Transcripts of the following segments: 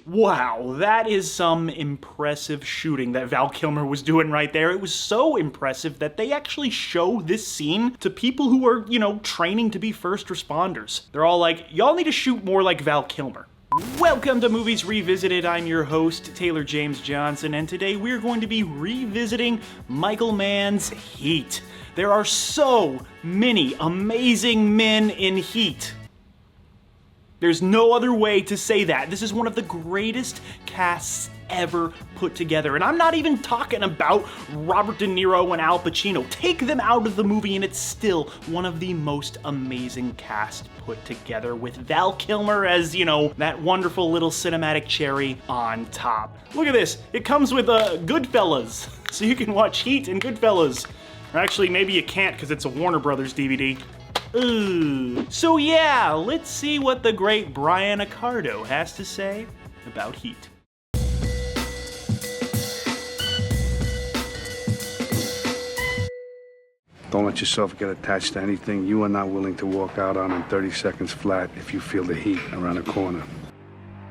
Wow, that is some impressive shooting that Val Kilmer was doing right there. It was so impressive that they actually show this scene to people who are, training to be first responders. They're all like, y'all need to shoot more like Val Kilmer. Welcome to Movies Revisited. I'm your host, Taylor James Johnson, and today we're going to be revisiting Michael Mann's Heat. There are so many amazing men in Heat. There's no other way to say that. This is one of the greatest casts ever put together. And I'm not even talking about Robert De Niro and Al Pacino. Take them out of the movie and it's still one of the most amazing casts put together, with Val Kilmer as, that wonderful little cinematic cherry on top. Look at this. It comes with Goodfellas. So you can watch Heat and Goodfellas. Or actually, maybe you can't because it's a Warner Brothers DVD. Ooh. So yeah, let's see what the great Brian Accardo has to say about Heat. Don't let yourself get attached to anything you are not willing to walk out on in 30 seconds flat if you feel the heat around the corner.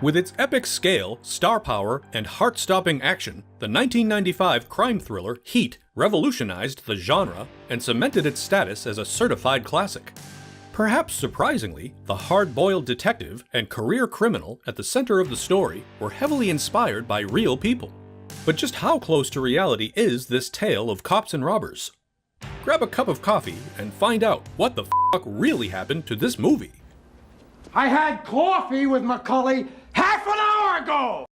With its epic scale, star power, and heart-stopping action, the 1995 crime thriller Heat revolutionized the genre and cemented its status as a certified classic. Perhaps surprisingly, the hard-boiled detective and career criminal at the center of the story were heavily inspired by real people. But just how close to reality is this tale of cops and robbers? Grab a cup of coffee and find out what the f*** really happened to this movie. I had coffee with Macaulay half an hour ago!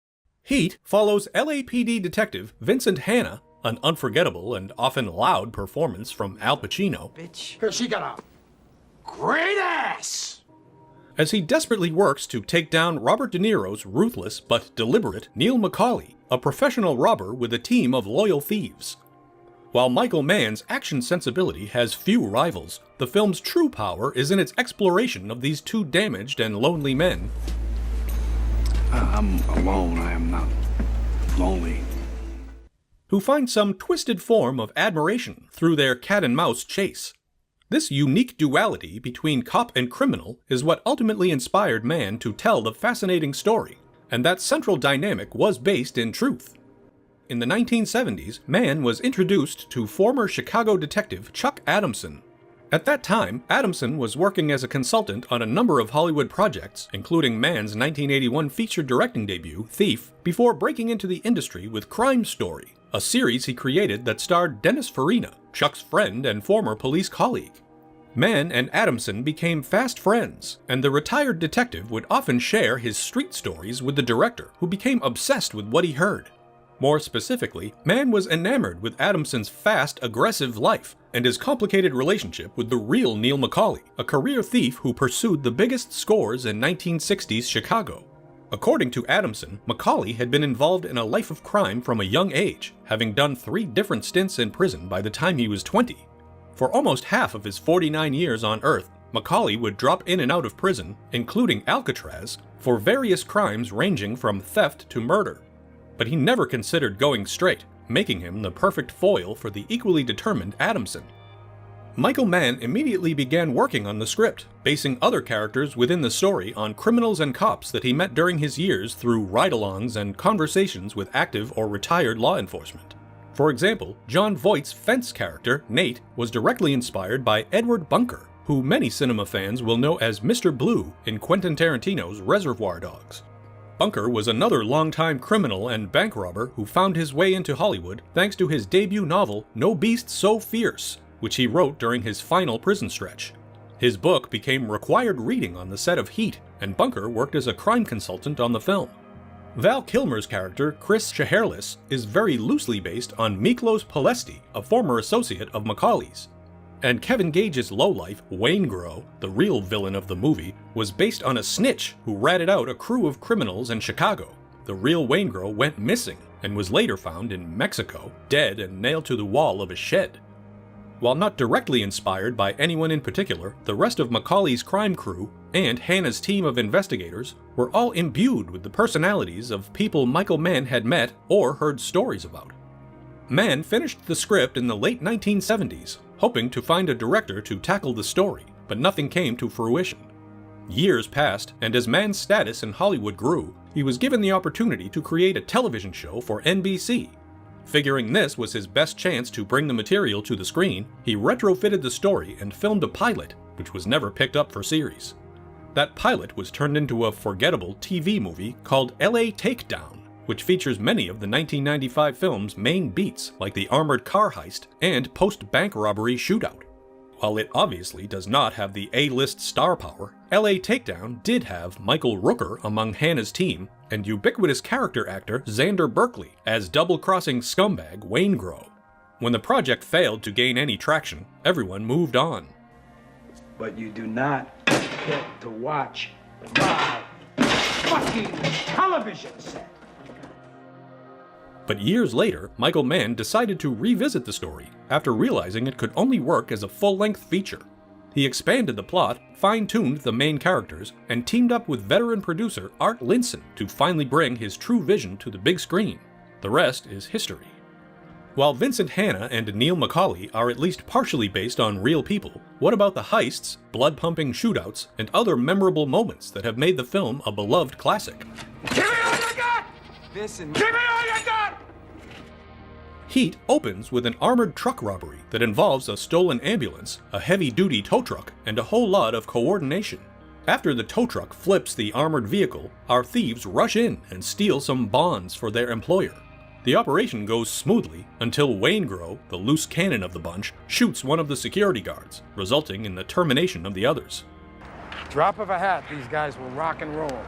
Heat follows LAPD detective Vincent Hanna, an unforgettable and often loud performance from Al Pacino. Bitch. Cause she got a great ass! As he desperately works to take down Robert De Niro's ruthless but deliberate Neil McCauley, a professional robber with a team of loyal thieves. While Michael Mann's action sensibility has few rivals, the film's true power is in its exploration of these two damaged and lonely men. I'm alone, I am not lonely. Who find some twisted form of admiration through their cat-and-mouse chase. This unique duality between cop and criminal is what ultimately inspired Mann to tell the fascinating story, and that central dynamic was based in truth. In the 1970s, Mann was introduced to former Chicago detective Chuck Adamson. At that time, Adamson was working as a consultant on a number of Hollywood projects, including Mann's 1981 feature directing debut, Thief, before breaking into the industry with Crime Story, a series he created that starred Dennis Farina, Chuck's friend and former police colleague. Mann and Adamson became fast friends, and the retired detective would often share his street stories with the director, who became obsessed with what he heard. More specifically, Mann was enamored with Adamson's fast, aggressive life and his complicated relationship with the real Neil McCauley, a career thief who pursued the biggest scores in 1960s Chicago. According to Adamson, McCauley had been involved in a life of crime from a young age, having done 3 different stints in prison by the time he was 20. For almost half of his 49 years on Earth, McCauley would drop in and out of prison, including Alcatraz, for various crimes ranging from theft to murder. But he never considered going straight, making him the perfect foil for the equally determined Adamson. Michael Mann immediately began working on the script, basing other characters within the story on criminals and cops that he met during his years through ride-alongs and conversations with active or retired law enforcement. For example, John Voight's fence character, Nate, was directly inspired by Edward Bunker, who many cinema fans will know as Mr. Blue in Quentin Tarantino's Reservoir Dogs. Bunker was another longtime criminal and bank robber who found his way into Hollywood thanks to his debut novel, No Beast So Fierce, which he wrote during his final prison stretch. His book became required reading on the set of Heat, and Bunker worked as a crime consultant on the film. Val Kilmer's character, Chris Chehalis, is very loosely based on Miklos Palesti, a former associate of Macaulay's. And Kevin Gage's lowlife, Waingro, the real villain of the movie, was based on a snitch who ratted out a crew of criminals in Chicago. The real Waingro went missing and was later found in Mexico, dead and nailed to the wall of a shed. While not directly inspired by anyone in particular, the rest of Macaulay's crime crew and Hanna's team of investigators were all imbued with the personalities of people Michael Mann had met or heard stories about. Mann finished the script in the late 1970s, hoping to find a director to tackle the story, but nothing came to fruition. Years passed, and as Mann's status in Hollywood grew, he he was given the opportunity to create a television show for NBC. Figuring this was his best chance to bring the material to the screen, he retrofitted the story and filmed a pilot, which was never picked up for series. That pilot was turned into a forgettable TV movie called L.A. Takedown, which features many of the 1995 film's main beats like the armored car heist and post-bank robbery Shootout. While it obviously does not have the A-list star power, L.A. Takedown did have Michael Rooker among Hannah's team and ubiquitous character actor Xander Berkeley as double-crossing scumbag Waingro. When the project failed to gain any traction, everyone moved on. But you do not get to watch my fucking television set. But years later, Michael Mann decided to revisit the story after realizing it could only work as a full-length feature. He expanded the plot, fine-tuned the main characters, and teamed up with veteran producer Art Linson to finally bring his true vision to the big screen. The rest is history. While Vincent Hanna and Neil McCauley are at least partially based on real people, what about the heists, blood-pumping shootouts, and other memorable moments that have made the film a beloved classic? Give me all you got! Listen, give me all you got! Heat opens with an armored truck robbery that involves a stolen ambulance, a heavy-duty tow truck, and a whole lot of coordination. After the tow truck flips the armored vehicle, our thieves rush in and steal some bonds for their employer. The operation goes smoothly until Waingro, the loose cannon of the bunch, shoots one of the security guards, resulting in the termination of the others. Drop of a hat, these guys will rock and roll.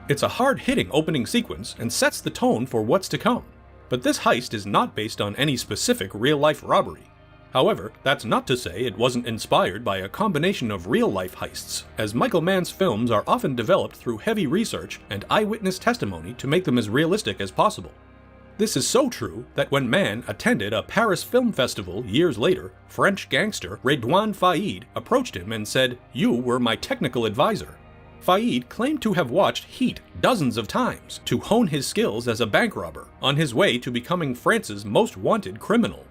It's a hard-hitting opening sequence and sets the tone for what's to come. But this heist is not based on any specific real-life robbery. However, that's not to say it wasn't inspired by a combination of real-life heists, as Michael Mann's films are often developed through heavy research and eyewitness testimony to make them as realistic as possible. This is so true that when Mann attended a Paris Film Festival years later, French gangster Redouane Faïd approached him and said, "You were my technical advisor." Faïd claimed to have watched Heat dozens of times to hone his skills as a bank robber, on his way to becoming France's most wanted criminal.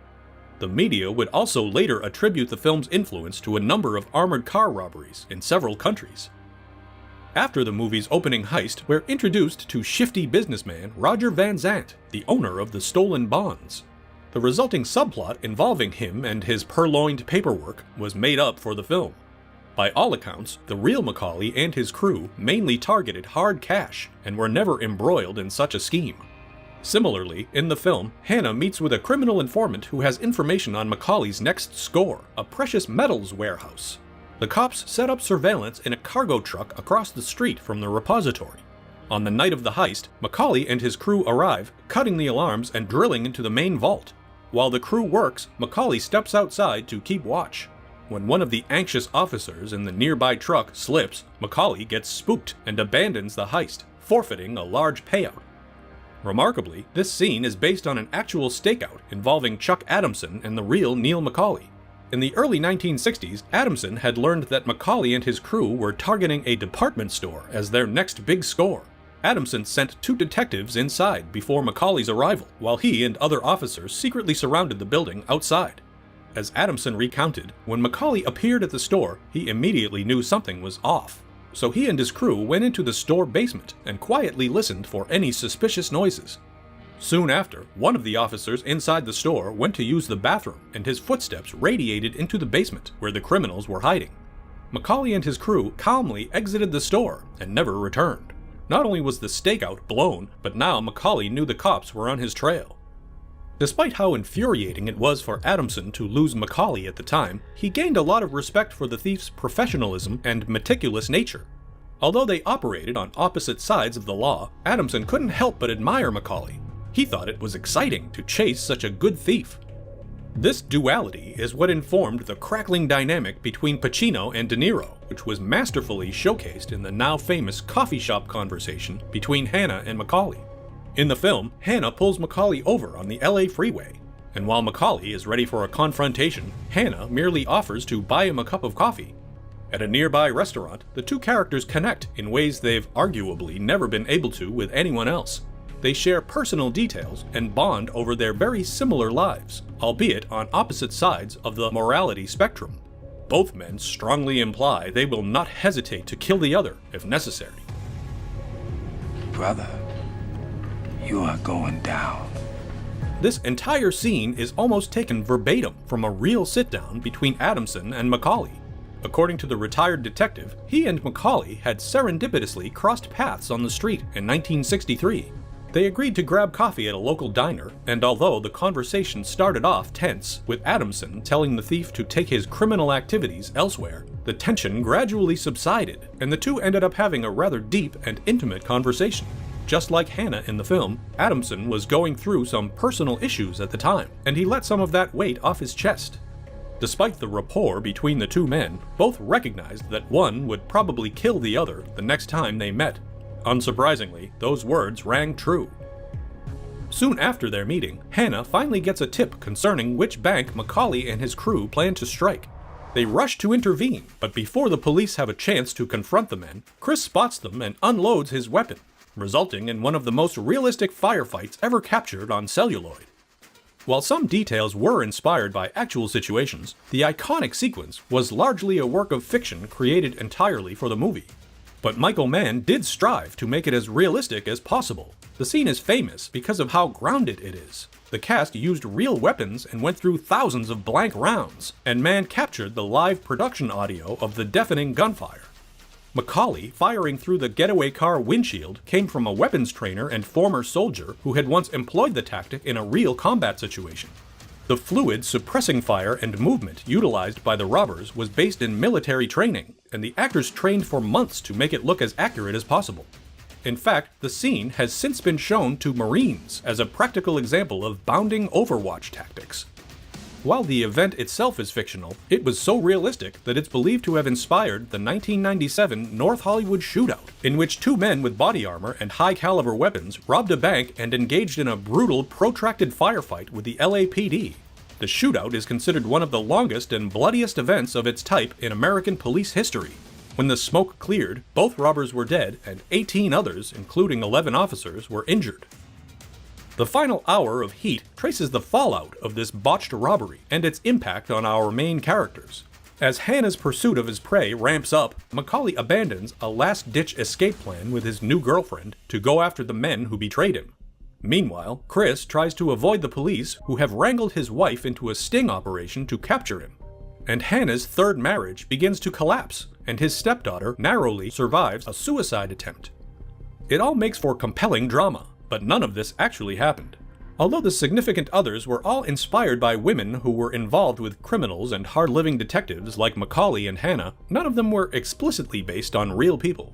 The media would also later attribute the film's influence to a number of armored car robberies in several countries. After the movie's opening heist, we're introduced to shifty businessman Roger Van Zant, the owner of the stolen bonds. The resulting subplot involving him and his purloined paperwork was made up for the film. By all accounts, the real McCauley and his crew mainly targeted hard cash and were never embroiled in such a scheme. Similarly, in the film, Hannah meets with a criminal informant who has information on McCauley's next score, a precious metals warehouse. The cops set up surveillance in a cargo truck across the street from the repository. On the night of the heist, McCauley and his crew arrive, cutting the alarms and drilling into the main vault. While the crew works, McCauley steps outside to keep watch. When one of the anxious officers in the nearby truck slips, McCauley gets spooked and abandons the heist, forfeiting a large payout. Remarkably, this scene is based on an actual stakeout involving Chuck Adamson and the real Neil McCauley. In the early 1960s, Adamson had learned that McCauley and his crew were targeting a department store as their next big score. Adamson sent 2 detectives inside before McCauley's arrival, while he and other officers secretly surrounded the building outside. As Adamson recounted, when McCauley appeared at the store, he immediately knew something was off. So he and his crew went into the store basement and quietly listened for any suspicious noises. Soon after, one of the officers inside the store went to use the bathroom, and his footsteps radiated into the basement where the criminals were hiding. McCauley and his crew calmly exited the store and never returned. Not only was the stakeout blown, but now McCauley knew the cops were on his trail. Despite how infuriating it was for Adamson to lose McCauley at the time, he gained a lot of respect for the thief's professionalism and meticulous nature. Although they operated on opposite sides of the law, Adamson couldn't help but admire McCauley. He thought it was exciting to chase such a good thief. This duality is what informed the crackling dynamic between Pacino and De Niro, which was masterfully showcased in the now famous coffee shop conversation between Hannah and McCauley. In the film, Hannah pulls McCauley over on the LA freeway, and while McCauley is ready for a confrontation, Hannah merely offers to buy him a cup of coffee. At a nearby restaurant, the 2 characters connect in ways they've arguably never been able to with anyone else. They share personal details and bond over their very similar lives, albeit on opposite sides of the morality spectrum. Both men strongly imply they will not hesitate to kill the other if necessary. Brother, you are going down. This entire scene is almost taken verbatim from a real sit-down between Adamson and Macaulay. According to the retired detective, he and Macaulay had serendipitously crossed paths on the street in 1963. They agreed to grab coffee at a local diner, and although the conversation started off tense, with Adamson telling the thief to take his criminal activities elsewhere, the tension gradually subsided, and the two ended up having a rather deep and intimate conversation. Just like Hannah in the film, Adamson was going through some personal issues at the time, and he let some of that weight off his chest. Despite the rapport between the two men, both recognized that one would probably kill the other the next time they met. Unsurprisingly, those words rang true. Soon after their meeting, Hannah finally gets a tip concerning which bank Macaulay and his crew plan to strike. They rush to intervene, but before the police have a chance to confront the men, Chris spots them and unloads his weapon, resulting in one of the most realistic firefights ever captured on celluloid. While some details were inspired by actual situations, the iconic sequence was largely a work of fiction created entirely for the movie. But Michael Mann did strive to make it as realistic as possible. The scene is famous because of how grounded it is. The cast used real weapons and went through thousands of blank rounds, and Mann captured the live production audio of the deafening gunfire. Macaulay firing through the getaway car windshield came from a weapons trainer and former soldier who had once employed the tactic in a real combat situation. The fluid suppressing fire and movement utilized by the robbers was based in military training, and the actors trained for months to make it look as accurate as possible. In fact, the scene has since been shown to Marines as a practical example of bounding Overwatch tactics. While the event itself is fictional, it was so realistic that it's believed to have inspired the 1997 North Hollywood Shootout, in which two men with body armor and high-caliber weapons robbed a bank and engaged in a brutal, protracted firefight with the LAPD. The shootout is considered one of the longest and bloodiest events of its type in American police history. When the smoke cleared, both robbers were dead, and 18 others, including 11 officers, were injured. The final hour of Heat traces the fallout of this botched robbery and its impact on our main characters. As Hannah's pursuit of his prey ramps up, Macaulay abandons a last-ditch escape plan with his new girlfriend to go after the men who betrayed him. Meanwhile, Chris tries to avoid the police, who have wrangled his wife into a sting operation to capture him. And Hannah's third marriage begins to collapse, and his stepdaughter narrowly survives a suicide attempt. It all makes for compelling drama, but none of this actually happened. Although the significant others were all inspired by women who were involved with criminals and hard-living detectives like Macaulay and Hannah, none of them were explicitly based on real people.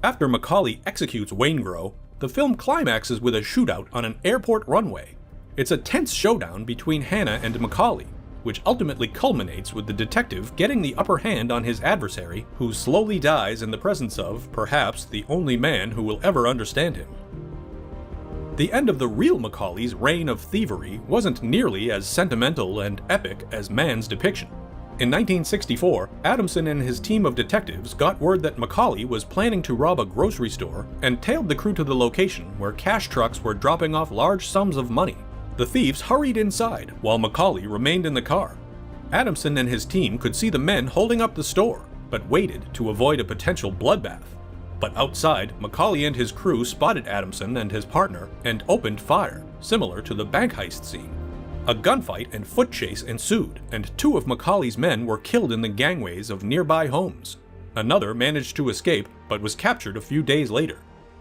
After Macaulay executes Waingro, the film climaxes with a shootout on an airport runway. It's a tense showdown between Hannah and Macaulay, which ultimately culminates with the detective getting the upper hand on his adversary, who slowly dies in the presence of, perhaps, the only man who will ever understand him. The end of the real Macaulay's reign of thievery wasn't nearly as sentimental and epic as Mann's depiction. In 1964, Adamson and his team of detectives got word that Macaulay was planning to rob a grocery store and tailed the crew to the location where cash trucks were dropping off large sums of money. The thieves hurried inside while Macaulay remained in the car. Adamson and his team could see the men holding up the store, but waited to avoid a potential bloodbath. But outside, Macaulay and his crew spotted Adamson and his partner and opened fire, similar to the bank heist scene. A gunfight and foot chase ensued, and two of Macaulay's men were killed in the gangways of nearby homes. Another managed to escape, but was captured a few days later.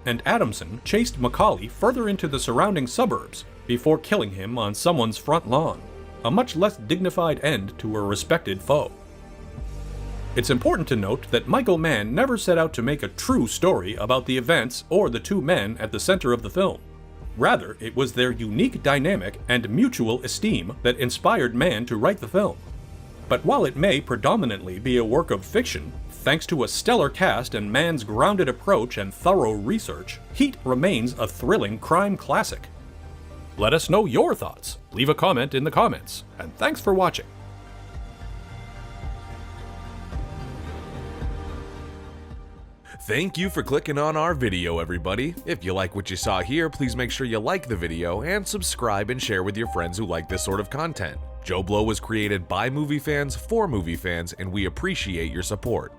And Adamson chased Macaulay further into the surrounding suburbs before killing him on someone's front lawn, a much less dignified end to a respected foe. It's important to note that Michael Mann never set out to make a true story about the events or the two men at the center of the film. Rather, it was their unique dynamic and mutual esteem that inspired Mann to write the film. But while it may predominantly be a work of fiction, thanks to a stellar cast and Mann's grounded approach and thorough research, Heat remains a thrilling crime classic. Let us know your thoughts. Leave a comment in the comments, and thanks for watching. Thank you for clicking on our video, everybody. If you like what you saw here, please make sure you like the video and subscribe and share with your friends who like this sort of content. Joe Blow was created by movie fans for movie fans, and we appreciate your support.